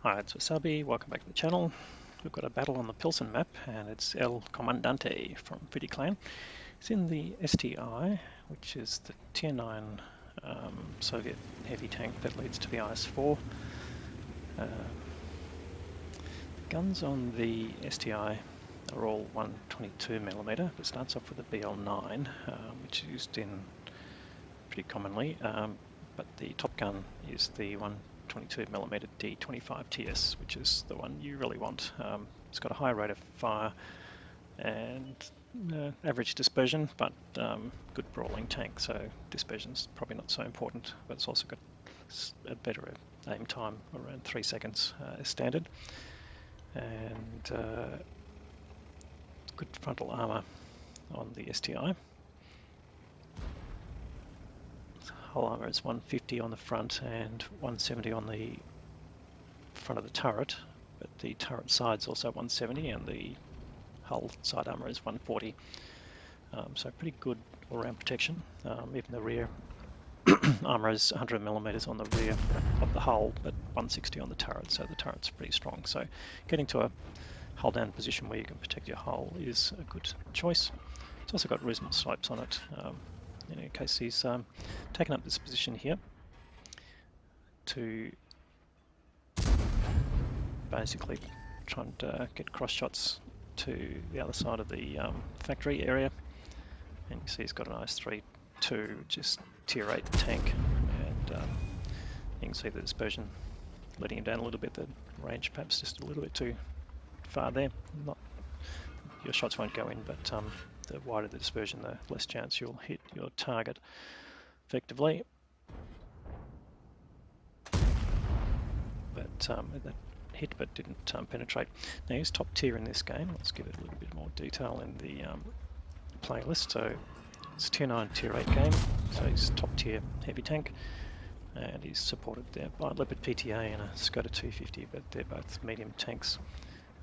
Hi, it's Wasabi. Welcome back to the channel. We've got a battle on the Pilsen map, and it's El Comandante from Pretty Clan. It's in the STI, which is the Tier 9 Soviet heavy tank that leads to the IS-4. The guns on the STI are all 122mm. It starts off with a BL9, which is used in pretty commonly, but the top gun is the 122mm D25 TS, which is the one you really want. It's got a high rate of fire and average dispersion, but good brawling tank, so dispersion's probably not so important, but it's also got a better aim time, around 3 seconds as standard, and good frontal armour on the STI. Hull armour is 150 on the front and 170 on the front of the turret, but the turret side's also 170 and the hull side armour is 140. So pretty good all-round protection. Even the rear armour is 100mm on the rear of the hull, but 160 on the turret, so the turret's pretty strong. So getting to a hull down position where you can protect your hull is a good choice. It's also got reasonable slopes on it. In any case, he's taken up this position here to basically try and get cross shots to the other side of the factory area. And you see he's got an IS-3-2, which is Tier 8 tank, and you can see the dispersion letting him down a little bit. The range perhaps just a little bit too far there. Your shots won't go in, but the wider the dispersion, the less chance you'll hit your target effectively. But that hit but didn't penetrate. Now he's top tier in this game. Let's give it a little bit more detail in the playlist. So it's Tier 9, Tier 8 game. So he's top tier heavy tank, and he's supported there by Leopard PTA and a Skoda 250, but they're both medium tanks.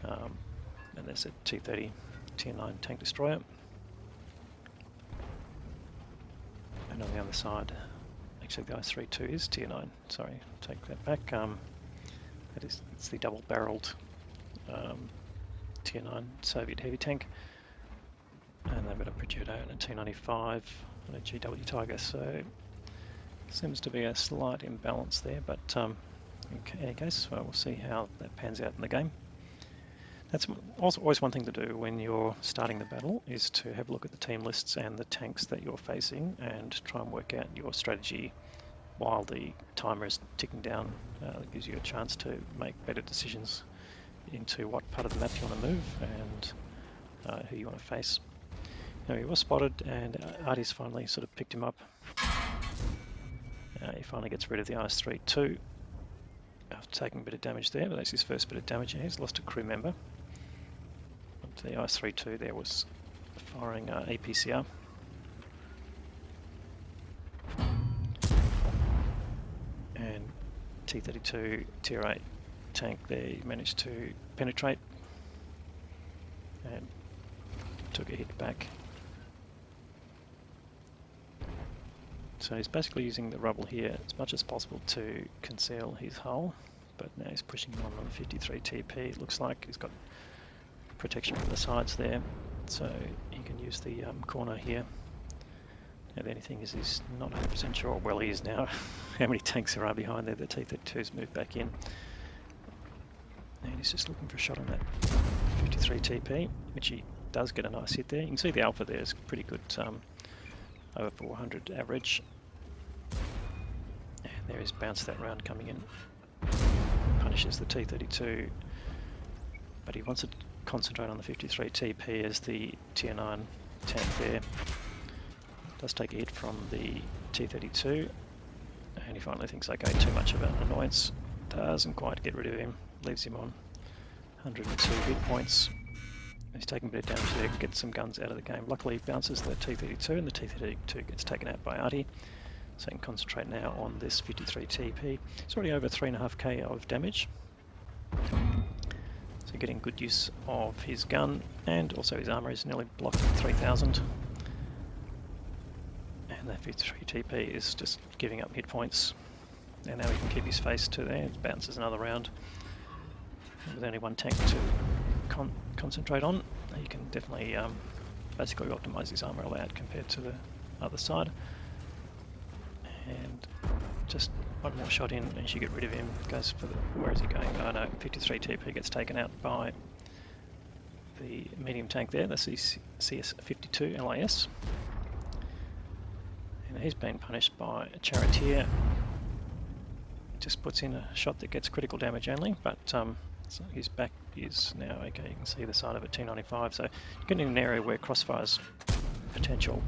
And there's a T-30 Tier 9 tank destroyer. And on the other side, actually the IS-3-2 is Tier 9, sorry, take that back. It's the double-barreled Tier 9 Soviet heavy tank. And they've got a Progetto and a T-95 and a GW Tiger, so seems to be a slight imbalance there, but in any case, we'll see how that pans out in the game. That's also always one thing to do when you're starting the battle, is to have a look at the team lists and the tanks that you're facing and try and work out your strategy while the timer is ticking down. It gives you a chance to make better decisions into what part of the map you want to move and who you want to face. Now, he was spotted, and Artie's finally sort of picked him up. He finally gets rid of the IS-3-2 after taking a bit of damage there, but that's his first bit of damage, and he's lost a crew member. But the IS-3-2 there was firing APCR. And T-32 Tier 8 tank there managed to penetrate and took a hit back. So he's basically using the rubble here as much as possible to conceal his hull, but now he's pushing on the 53 TP. It looks like he's got protection from the sides there, so he can use the corner here. Now the only thing is he's not 100% sure, well he is now, how many tanks there are behind there. The T-32's moved back in. And he's just looking for a shot on that 53 TP, which he does get a nice hit there. You can see the alpha there is pretty good, over 400 average. And there is bounce that round coming in. Punishes the T-32, but he wants to concentrate on the 53 TP as the Tier 9 tank there. Does take a hit from the T-32, and he finally thinks, okay, too much of an annoyance. Doesn't quite get rid of him, leaves him on 102 hit points. He's taking a bit of damage there, gets some guns out of the game. Luckily bounces the T-32, and the T-32 gets taken out by Artie. So he can concentrate now on this 53 TP. It's already over 3.5k of damage. So getting good use of his gun, and also his armour is nearly blocked at 3,000. And that 53 TP is just giving up hit points. And now he can keep his face to there, it bounces another round. with only one tank to concentrate on, he can definitely basically optimize his armor a lot compared to the other side. And just one more shot in and you get rid of him. Goes for the, where is he going? Oh no, 53 TP gets taken out by the medium tank there, the CS52 LAS. And he's been punished by a charioteer. Just puts in a shot that gets critical damage only, but so his back is now okay. You can see the side of a T95, so getting in an area where Crossfire's potential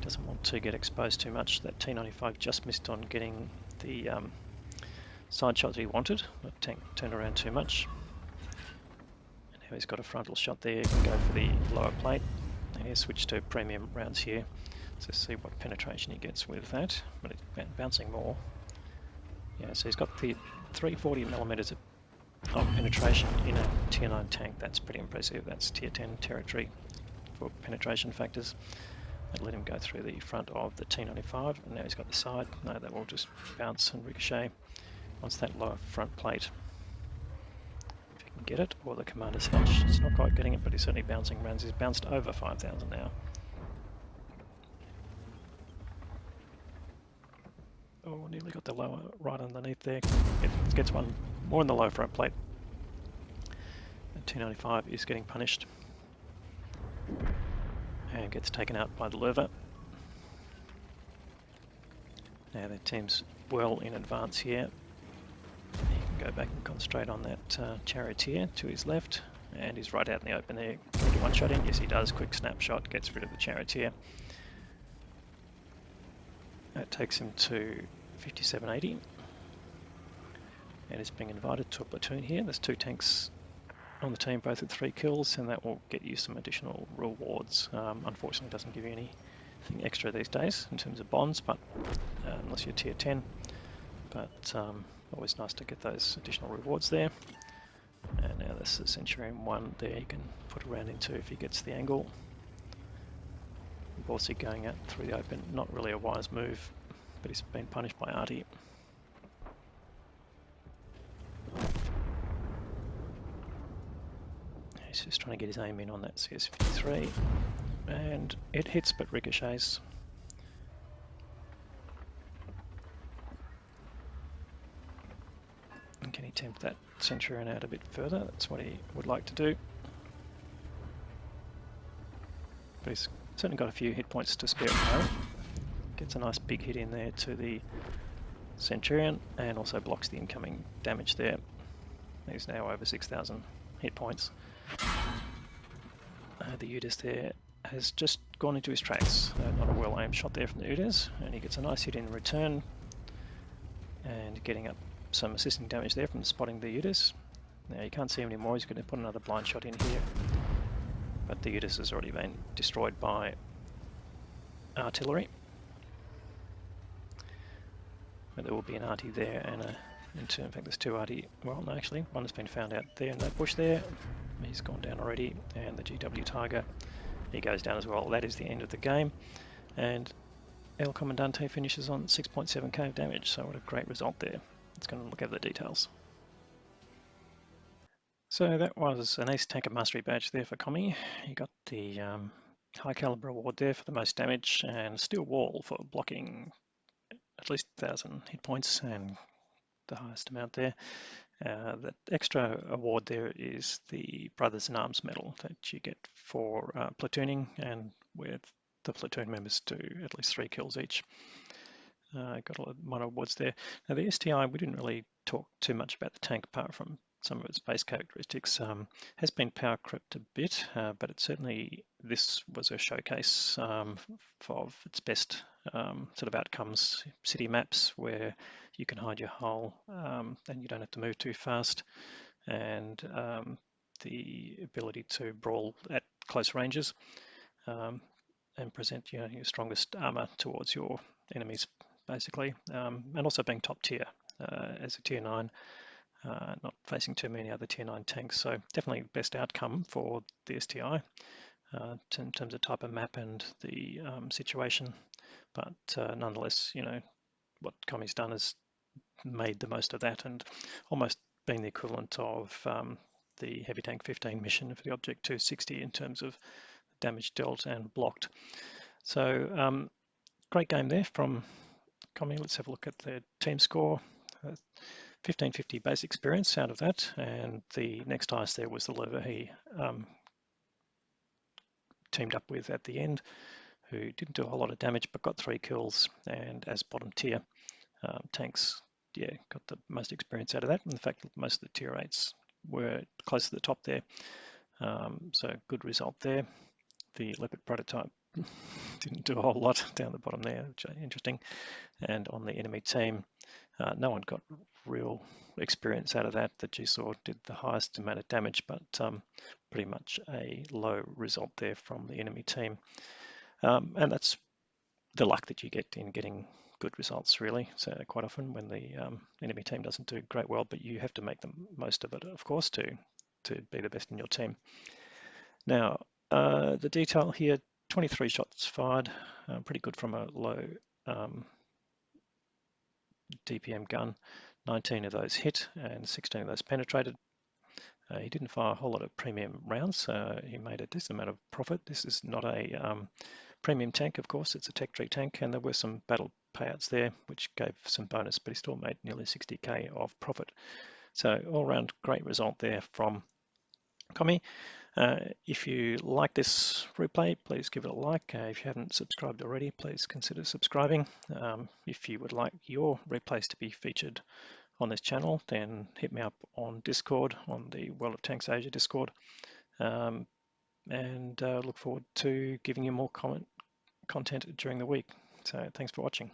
doesn't want to get exposed too much. That T95 just missed on getting the side shot that he wanted. The tank turned around too much. And now he's got a frontal shot there. He can go for the lower plate. And he'll switch to premium rounds here to see what penetration he gets with that. But it's bouncing more. Yeah, so he's got the 340mm of penetration in a tier 9 tank. That's pretty impressive. That's tier 10 territory for penetration factors. That let him go through the front of the T95, and now he's got the side. No, that will just bounce and ricochet once that lower front plate. If you can get it, or the commander's hatch. It's not quite getting it, but he's certainly bouncing rounds. He's bounced over 5,000 now. Oh, nearly got the lower right underneath there. It gets one more in the low front plate. And T95 is getting punished. And gets taken out by the Lurva. Now their team's well in advance here. He can go back and concentrate on that charioteer to his left. And he's right out in the open there. Can he get one shot in? Yes, he does. Quick snapshot, gets rid of the charioteer. That takes him to 5780. And he's being invited to a platoon here. There's 2 tanks on the team, both with 3 kills, and that will get you some additional rewards. Unfortunately, it doesn't give you anything extra these days in terms of bonds, but unless you're tier 10. But always nice to get those additional rewards there. And now this is Centurion 1 there, you can put a round into if he gets the angle. Borsig going out through the open, not really a wise move, but he's been punished by Artie. He's just trying to get his aim in on that CS53, and it hits but ricochets. And can he tempt that Centurion out a bit further? That's what he would like to do. But he's certainly got a few hit points to spare now. Gets a nice big hit in there to the Centurion and also blocks the incoming damage there. He's now over 6,000 hit points. The Udis there has just gone into his tracks. Not a well aimed shot there from the Udis, and he gets a nice hit in return and getting up some assisting damage there from spotting the Udis. Now you can't see him anymore, he's going to put another blind shot in here. But the Udis has already been destroyed by artillery. But there will be an arty there and in fact there's 2 arty, well no actually, one has been found out there in that bush there. He's gone down already, and the GW Tiger, he goes down as well. That is the end of the game, and El Comandante finishes on 6.7k of damage, so what a great result there. Let's go and look over the details. So that was an Ace Tanker Mastery badge there for Commy. He got the high caliber award there for the most damage, and steel wall for blocking at least 1,000 hit points, and the highest amount there. That extra award there is the Brothers in Arms medal that you get for platooning, and where the platoon members do at least 3 kills each. Got a lot of minor awards there. Now the STI, we didn't really talk too much about the tank apart from some of its base characteristics. Has been power crept a bit, but it certainly, this was a showcase of its best sort of outcomes. City maps where you can hide your hull and you don't have to move too fast, and the ability to brawl at close ranges and present your strongest armor towards your enemies, basically, and also being top tier as a tier 9. Not facing too many other tier 9 tanks, so definitely best outcome for the STI in terms of type of map and the situation. But nonetheless, what Commy's done is made the most of that and almost been the equivalent of the Heavy Tank 15 mission for the Object 260 in terms of damage dealt and blocked. So great game there from Commie. Let's have a look at their team score. 1550 base experience out of that, and the next highest there was the lever he teamed up with at the end, who didn't do a whole lot of damage but got 3 kills, and as bottom tier tanks, yeah, got the most experience out of that. And the fact that most of the tier 8s were close to the top there, so good result there. The Leopard prototype didn't do a whole lot down the bottom there, which is interesting. And on the enemy team, no one got real experience out of that. The G-Saw did the highest amount of damage, but pretty much a low result there from the enemy team. And that's the luck that you get in getting good results, really. So quite often when the enemy team doesn't do great well, but you have to make the most of it, of course, to be the best in your team. Now, the detail here, 23 shots fired, pretty good from a low DPM gun. 19 of those hit and 16 of those penetrated. He didn't fire a whole lot of premium rounds, so he made a decent amount of profit. This is not a premium tank, of course, it's a tech tree tank, and there were some battle payouts there which gave some bonus, but he still made nearly 60k of profit. So all around great result there from Commie. If you like this replay, please give it a like. If you haven't subscribed already, please consider subscribing. If you would like your replays to be featured on this channel, then hit me up on Discord, on the World of Tanks Asia Discord, and look forward to giving you more content during the week. So thanks for watching.